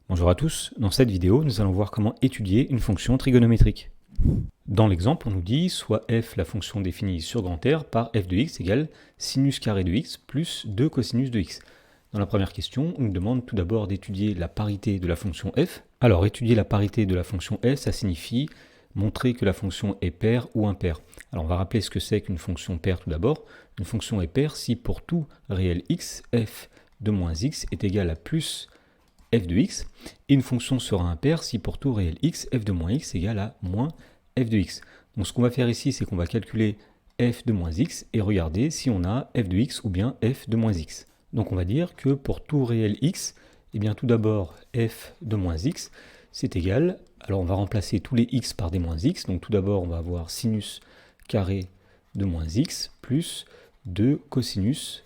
Bonjour à tous, dans cette vidéo nous allons voir comment étudier une fonction trigonométrique. Dans l'exemple on nous dit soit f la fonction définie sur grand R par f de x égale sinus carré de x plus 2 cosinus de x. Dans la première question on nous demande tout d'abord d'étudier la parité de la fonction f. Alors étudier la parité de la fonction f ça signifie montrer que la fonction est paire ou impaire. Alors on va rappeler ce que c'est qu'une fonction paire tout d'abord. Une fonction est paire si pour tout réel x, f de moins x est égal à plus f de x, et une fonction sera impaire si pour tout réel x, f de moins x égale à moins f de x. Donc ce qu'on va faire ici, c'est qu'on va calculer f de moins x et regarder si on a f de x ou bien f de moins x. Donc on va dire que pour tout réel x, eh bien tout d'abord f de moins x, c'est égal, alors on va remplacer tous les x par des moins x, donc tout d'abord on va avoir sinus carré de moins x plus 2 cosinus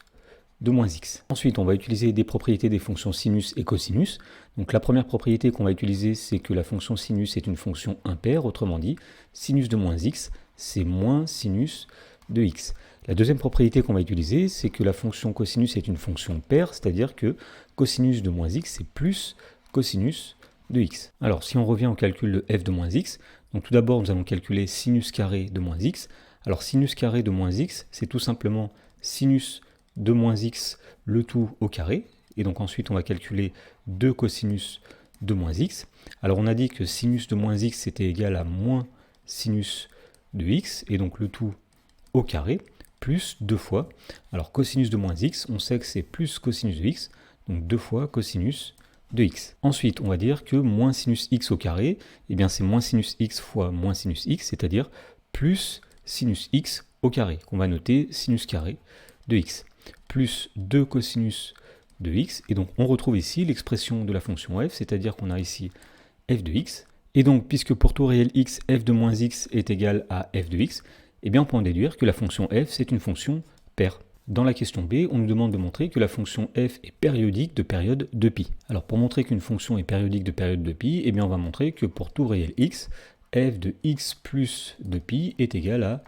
de moins x. Ensuite, on va utiliser des propriétés des fonctions sinus et cosinus. Donc la première propriété qu'on va utiliser, c'est que la fonction sinus est une fonction impaire, autrement dit, sinus de moins x, c'est moins sinus de x. La deuxième propriété qu'on va utiliser, c'est que la fonction cosinus est une fonction paire, c'est-à-dire que cosinus de moins x, c'est plus cosinus de x. Alors, si on revient au calcul de f de moins x, donc tout d'abord, nous allons calculer sinus carré de moins x. Alors, sinus carré de moins x, c'est tout simplement sinus de moins x le tout au carré, et donc ensuite on va calculer 2 cosinus de moins x. Alors on a dit que sinus de moins x c'était égal à moins sinus de x, et donc le tout au carré, plus 2 fois. Alors cosinus de moins x, on sait que c'est plus cosinus de x, donc 2 fois cosinus de x. Ensuite on va dire que moins sinus x au carré, eh bien c'est moins sinus x fois moins sinus x, c'est-à-dire plus sinus x au carré, qu'on va noter sinus carré de x, plus 2 cosinus de x, et donc on retrouve ici l'expression de la fonction f, c'est-à-dire qu'on a ici f de x, et donc puisque pour tout réel x, f de moins x est égal à f de x, eh bien on peut en déduire que la fonction f c'est une fonction paire. Dans la question B, on nous demande de montrer que la fonction f est périodique de période de pi. Alors pour montrer qu'une fonction est périodique de période de pi, eh bien on va montrer que pour tout réel x, f de x plus de pi est égal à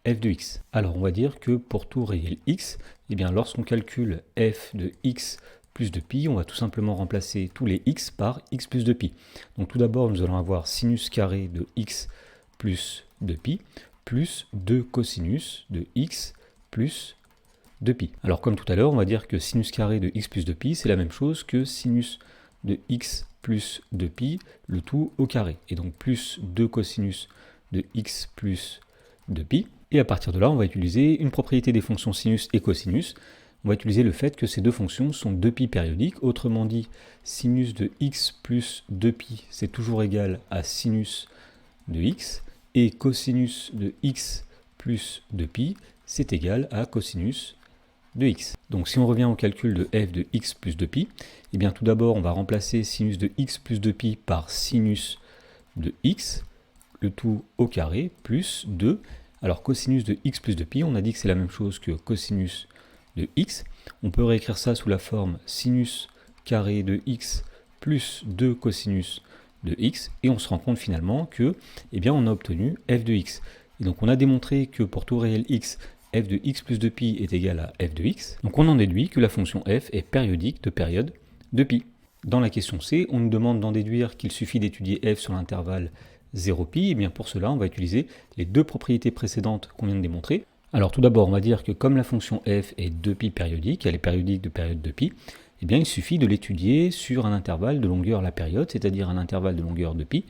f de x. Alors on va dire que pour tout réel x, eh bien lorsqu'on calcule f de x plus de pi, on va tout simplement remplacer tous les x par x plus de pi. Donc tout d'abord nous allons avoir sinus carré de x plus de pi plus 2 cosinus de x plus de pi. Alors comme tout à l'heure, on va dire que sinus carré de x plus de pi, c'est la même chose que sinus de x plus de pi, le tout au carré. Et donc plus 2 cosinus de x plus de pi. Et à partir de là, on va utiliser une propriété des fonctions sinus et cosinus. On va utiliser le fait que ces deux fonctions sont 2π périodiques. Autrement dit, sinus de x plus 2π, c'est toujours égal à sinus de x. Et cosinus de x plus 2π, c'est égal à cosinus de x. Donc si on revient au calcul de f de x plus 2π, eh bien tout d'abord, on va remplacer sinus de x plus 2π par sinus de x, le tout au carré, plus 2. Alors cosinus de x plus de pi, on a dit que c'est la même chose que cosinus de x. On peut réécrire ça sous la forme sinus carré de x plus 2 cosinus de x, et on se rend compte finalement que, eh bien, on a obtenu f de x. Et donc on a démontré que pour tout réel x, f de x plus de pi est égal à f de x. Donc on en déduit que la fonction f est périodique de période de pi. Dans la question C, on nous demande d'en déduire qu'il suffit d'étudier f sur l'intervalle 0π, et bien pour cela on va utiliser les deux propriétés précédentes qu'on vient de démontrer. Alors tout d'abord on va dire que comme la fonction f est 2π périodique, elle est périodique de période de pi, et bien il suffit de l'étudier sur un intervalle de longueur la période, c'est-à-dire un intervalle de longueur de pi.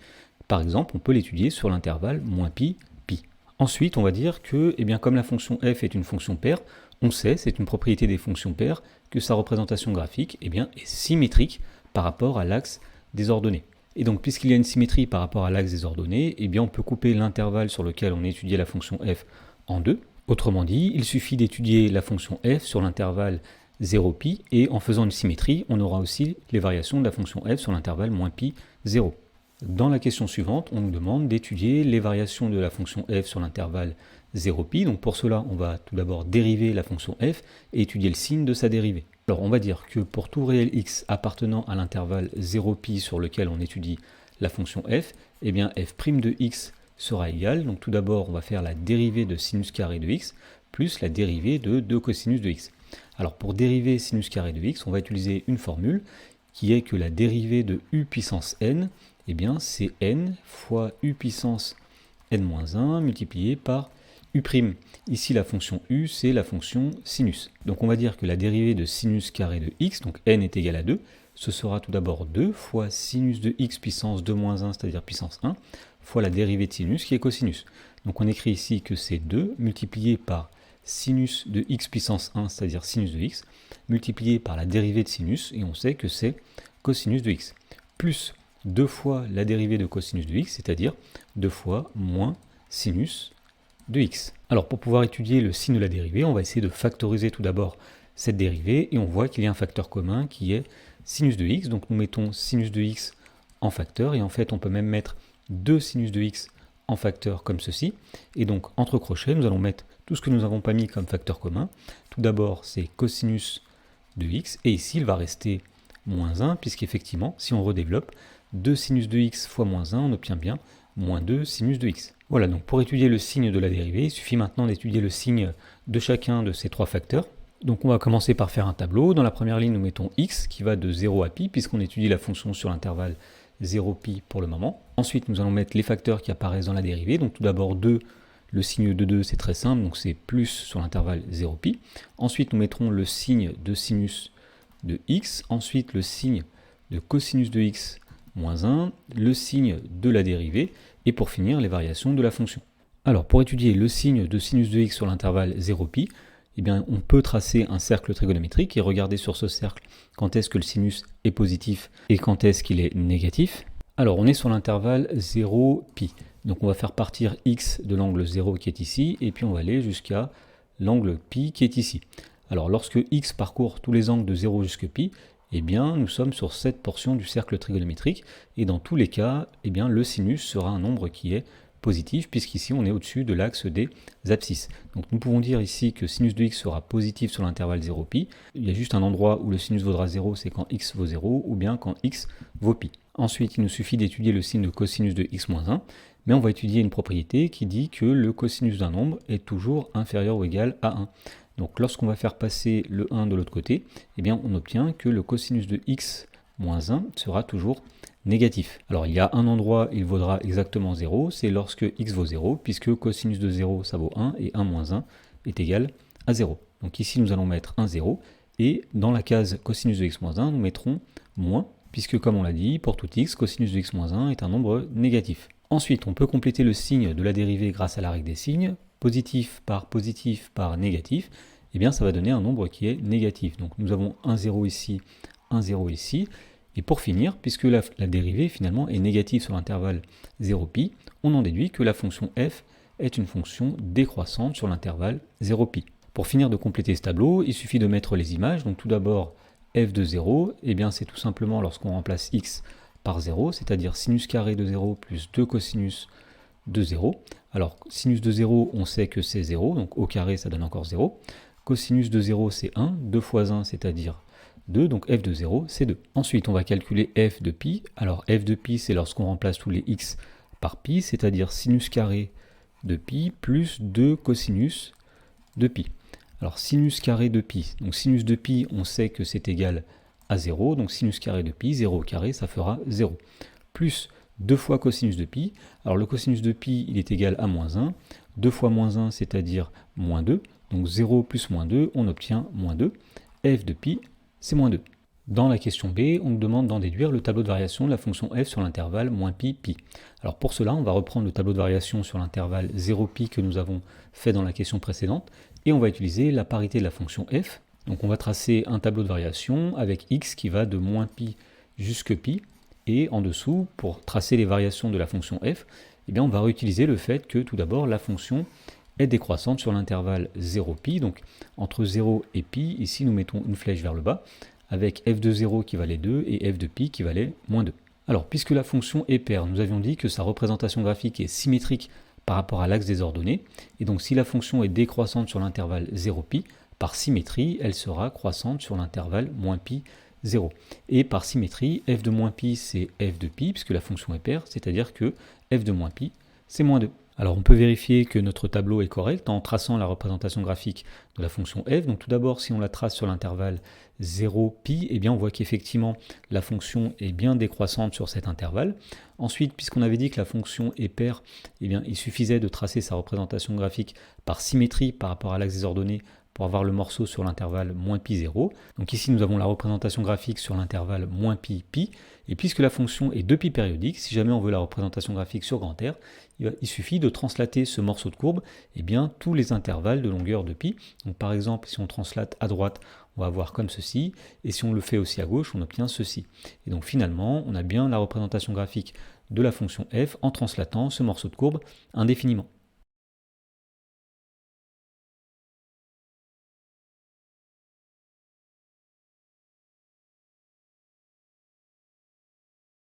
Par exemple on peut l'étudier sur l'intervalle moins pi, pi. Ensuite on va dire que bien, comme la fonction f est une fonction paire, on sait, c'est une propriété des fonctions paires, que sa représentation graphique est symétrique par rapport à l'axe des ordonnées. Et donc, puisqu'il y a une symétrie par rapport à l'axe des ordonnées, eh bien, on peut couper l'intervalle sur lequel on étudiait la fonction f en deux. Autrement dit, il suffit d'étudier la fonction f sur l'intervalle 0π, et en faisant une symétrie, on aura aussi les variations de la fonction f sur l'intervalle moins pi 0. Dans la question suivante, on nous demande d'étudier les variations de la fonction f sur l'intervalle 0π. Donc pour cela, on va tout d'abord dériver la fonction f et étudier le signe de sa dérivée. Alors on va dire que pour tout réel x appartenant à l'intervalle 0π sur lequel on étudie la fonction f, eh bien f' de x sera égal. Donc tout d'abord, on va faire la dérivée de sinus carré de x plus la dérivée de 2 cosinus de x. Alors pour dériver sinus carré de x, on va utiliser une formule qui est que la dérivée de u puissance n, eh bien c'est n fois u puissance n-1 multiplié par u'. Ici la fonction u, c'est la fonction sinus. Donc on va dire que la dérivée de sinus carré de x, donc n est égal à 2, ce sera tout d'abord 2 fois sinus de x puissance 2-1, c'est-à-dire puissance 1, fois la dérivée de sinus qui est cosinus. Donc on écrit ici que c'est 2 multiplié par sinus de x puissance 1, c'est-à-dire sinus de x, multiplié par la dérivée de sinus, et on sait que c'est cosinus de x, plus 2 fois la dérivée de cosinus de x, c'est-à-dire 2 fois moins sinus de x. Alors pour pouvoir étudier le signe de la dérivée, on va essayer de factoriser tout d'abord cette dérivée, et on voit qu'il y a un facteur commun qui est sinus de x, donc nous mettons sinus de x en facteur, et en fait on peut même mettre 2 sinus de x en facteur comme ceci, et donc entre crochets nous allons mettre tout ce que nous n'avons pas mis comme facteur commun. Tout d'abord c'est cosinus de x, et ici il va rester moins 1, puisqu'effectivement si on redéveloppe, 2 sinus de x fois moins 1, on obtient bien moins 2 sinus de x. Voilà, donc pour étudier le signe de la dérivée, il suffit maintenant d'étudier le signe de chacun de ces trois facteurs. Donc on va commencer par faire un tableau. Dans la première ligne, nous mettons x qui va de 0 à pi, puisqu'on étudie la fonction sur l'intervalle 0pi pour le moment. Ensuite, nous allons mettre les facteurs qui apparaissent dans la dérivée. Donc tout d'abord 2, le signe de 2, c'est très simple, donc c'est plus sur l'intervalle 0pi. Ensuite, nous mettrons le signe de sinus de x. Ensuite, le signe de cosinus de x moins 1, le signe de la dérivée, et pour finir, les variations de la fonction. Alors, pour étudier le signe de sinus de x sur l'intervalle 0pi, eh bien, on peut tracer un cercle trigonométrique et regarder sur ce cercle quand est-ce que le sinus est positif et quand est-ce qu'il est négatif. Alors, on est sur l'intervalle 0pi. Donc, on va faire partir x de l'angle 0 qui est ici, et puis on va aller jusqu'à l'angle pi qui est ici. Alors, lorsque x parcourt tous les angles de 0 jusqu'à pi, eh bien, nous sommes sur cette portion du cercle trigonométrique, et dans tous les cas, eh bien, le sinus sera un nombre qui est positif, puisqu'ici on est au-dessus de l'axe des abscisses. Donc nous pouvons dire ici que sinus de x sera positif sur l'intervalle 0pi. Il y a juste un endroit où le sinus vaudra 0, c'est quand x vaut 0, ou bien quand x vaut pi. Ensuite, il nous suffit d'étudier le signe de cosinus de x moins 1, mais on va étudier une propriété qui dit que le cosinus d'un nombre est toujours inférieur ou égal à 1. Donc lorsqu'on va faire passer le 1 de l'autre côté, eh bien on obtient que le cosinus de x moins 1 sera toujours négatif. Alors il y a un endroit où il vaudra exactement 0, c'est lorsque x vaut 0, puisque cosinus de 0 ça vaut 1, et 1 moins 1 est égal à 0. Donc ici nous allons mettre un 0, et dans la case cosinus de x moins 1, nous mettrons moins, puisque comme on l'a dit, pour tout x, cosinus de x moins 1 est un nombre négatif. Ensuite, on peut compléter le signe de la dérivée grâce à la règle des signes. Positif par négatif, eh bien ça va donner un nombre qui est négatif. Donc nous avons un 0 ici, un 0 ici. Et pour finir, puisque la dérivée finalement est négative sur l'intervalle 0pi, on en déduit que la fonction f est une fonction décroissante sur l'intervalle 0pi. Pour finir de compléter ce tableau, il suffit de mettre les images. Donc tout d'abord, f de 0, eh bien c'est tout simplement lorsqu'on remplace x par 0, c'est-à-dire sinus carré de 0 plus 2 cosinus de 0. Alors sinus de 0, on sait que c'est 0, donc au carré ça donne encore 0. Cosinus de 0 c'est 1, 2 fois 1 c'est-à-dire 2, donc f de 0 c'est 2. Ensuite on va calculer f de pi. Alors f de pi c'est lorsqu'on remplace tous les x par pi, c'est-à-dire sinus carré de pi plus 2 cosinus de pi. Alors sinus carré de pi, donc sinus de pi on sait que c'est égal à 0, donc sinus carré de pi, 0 au carré ça fera 0. Plus 2 fois cosinus de pi, alors le cosinus de pi il est égal à moins 1, 2 fois moins 1 c'est-à-dire moins 2, donc 0 plus moins 2 on obtient moins 2, f de pi c'est moins 2. Dans la question B, on nous demande d'en déduire le tableau de variation de la fonction f sur l'intervalle moins pi, pi. Alors pour cela, on va reprendre le tableau de variation sur l'intervalle 0pi que nous avons fait dans la question précédente, et on va utiliser la parité de la fonction f. Donc on va tracer un tableau de variation avec x qui va de moins pi jusque pi, et en dessous, pour tracer les variations de la fonction f, eh bien on va réutiliser le fait que tout d'abord la fonction est décroissante sur l'intervalle 0pi, donc entre 0 et pi, ici nous mettons une flèche vers le bas, avec f de 0 qui valait 2 et f de pi qui valait moins 2. Alors, puisque la fonction est paire, nous avions dit que sa représentation graphique est symétrique par rapport à l'axe des ordonnées, et donc si la fonction est décroissante sur l'intervalle 0pi, par symétrie, elle sera croissante sur l'intervalle moins pi 0. Et par symétrie, f de moins pi c'est f de pi, puisque la fonction est paire, c'est-à-dire que f de moins pi c'est moins 2. Alors on peut vérifier que notre tableau est correct en traçant la représentation graphique de la fonction f. Donc tout d'abord, si on la trace sur l'intervalle 0, pi, eh bien on voit qu'effectivement la fonction est bien décroissante sur cet intervalle. Ensuite, puisqu'on avait dit que la fonction est paire, eh bien il suffisait de tracer sa représentation graphique par symétrie par rapport à l'axe des ordonnées pour avoir le morceau sur l'intervalle moins pi 0. Donc ici nous avons la représentation graphique sur l'intervalle moins pi pi, et puisque la fonction est 2pi périodique, si jamais on veut la représentation graphique sur grand R, il suffit de translater ce morceau de courbe et bien tous les intervalles de longueur de pi. Donc par exemple, si on translate à droite, on va avoir comme ceci, et si on le fait aussi à gauche, on obtient ceci. Et donc finalement, on a bien la représentation graphique de la fonction f en translatant ce morceau de courbe indéfiniment.